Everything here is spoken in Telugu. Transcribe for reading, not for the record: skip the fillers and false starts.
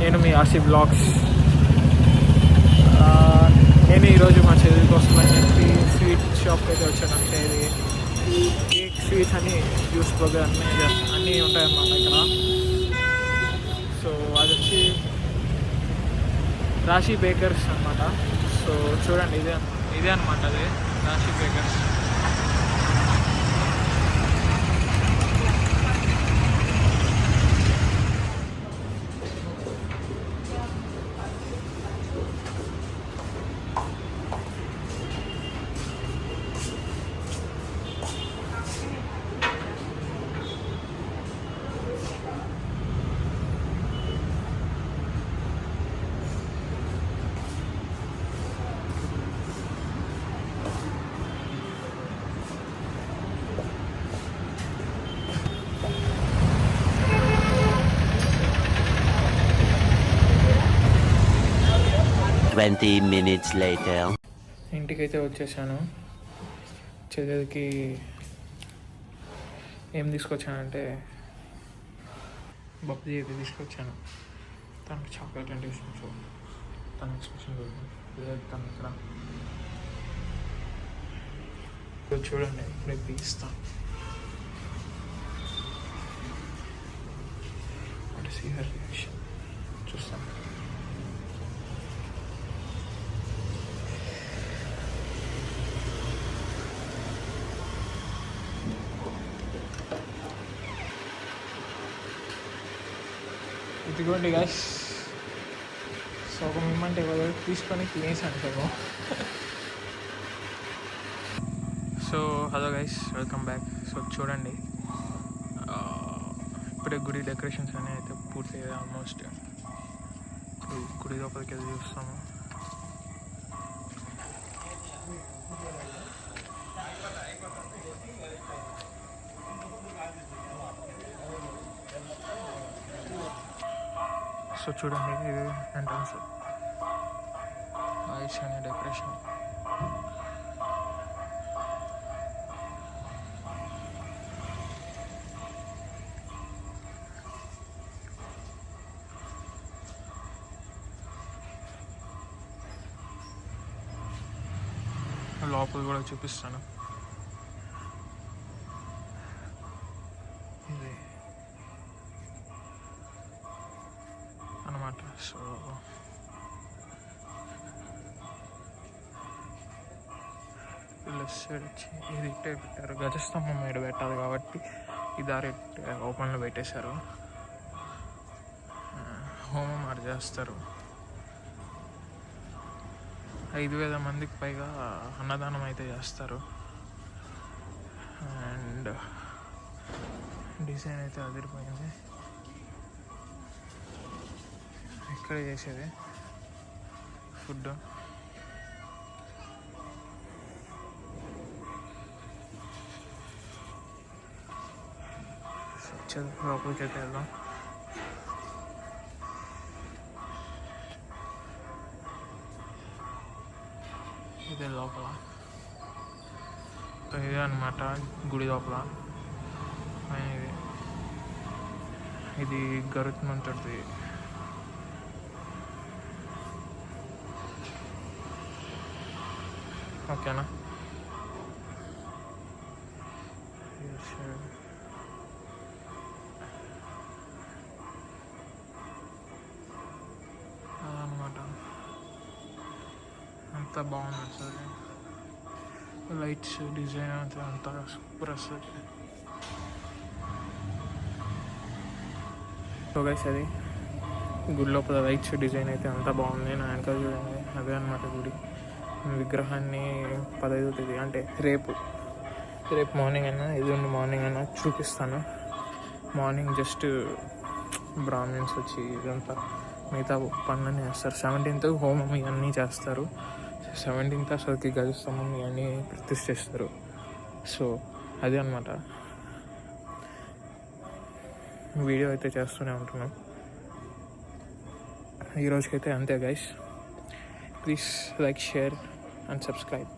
నేను మీ ఆర్సీ బ్లాగ్స్. నేను ఈరోజు మా చెల్లి కోసం అని చెప్పి స్వీట్ షాప్కి అయితే వచ్చాను. అంటే ఇది కేక్ స్వీట్స్ అని జ్యూస్ ప్రోగ్రామ్ అన్నీ ఉంటాయన్నమాట ఇక్కడ. సో అది వచ్చి రాశి బేకర్స్ అనమాట. సో చూడండి, ఇదే అనమాట, అదే రాశి బేకర్స్. minutes later. ఇంటికైతే వచ్చేసాను. చెల్లెలకి ఏం తీసుకొచ్చానంటే బబ్జీ అయితే తీసుకొచ్చాను. తనకి చాక్లెట్ అంటే ఇష్టం. సో తన ఎక్స్ప్రెషన్ తను ఇక్కడ చూడండి, ఇప్పుడే తీస్తాను. చూస్తాను. ఇదిగోండి గైస్. సో ఒక మిమ్మంటే ఎవరు తీసుకొని తినేసాను సగం. So hello guys, welcome back. So చూడండి, ఇప్పుడే గుడి డెకరేషన్స్ అనేవి అయితే పూర్తి అయ్యాయి ఆల్మోస్ట్. గుడి లోపలికి వెళ్ళి చూస్తాము. సో చూడండి, ఇది ఎంట్రన్స్ లైట్స్ అనే డెకరేషన్. లోపల కూడా చూపిస్తాను. ఇది అన్నమాట. సో లెఫ్ట్ సైడ్ వచ్చి ఇది ఇట్టే పెట్టారు. గజస్తంభం మీద పెట్టాలి కాబట్టి ఈ దారి ఓపెన్లో పెట్టేశారు. హోమం ఆడ చేస్తారు. 5,000 మందికి పైగా అన్నదానం అయితే చేస్తారు. అండ్ డిజైన్ అయితే అదిరిపోయింది. ఇక్కడే చేసేది ఫుడ్. లోపలికి అయితే వెళ్దాం. ఇదే లోపల, ఇదే అనమాట గుడి లోపల. ఇది గరుత్మంతుడిది. ఓకేనా? అదనమాట. అంతా బాగుంది అసలు. లైట్స్ డిజైన్ అంతా సూపర్ వస్తుంది. సో గైస్, అది గుడి లోపల లైట్స్ డిజైన్ అయితే అంతా బాగుంది. నా వెనకాల చూడండి, అదే అనమాట గుడి. విగ్రహాన్ని 15వ తేదీ అంటే రేపు మార్నింగ్ అయినా ఎల్లుండి మార్నింగ్ అయినా చూపిస్తాను. మార్నింగ్ జస్ట్ బ్రాహ్మిన్స్ వచ్చి ఇదంతా మిగతా పనులన్నీ చేస్తారు. 17th హోమం ఇవన్నీ చేస్తారు. 17th అసలుకి గజస్తంభం ఇవన్నీ ప్రతిష్ఠిస్తారు. సో అదే అనమాట. వీడియో అయితే చేస్తూనే ఉంటున్నాం. ఈరోజుకైతే అంతే guys. Please like, share and subscribe.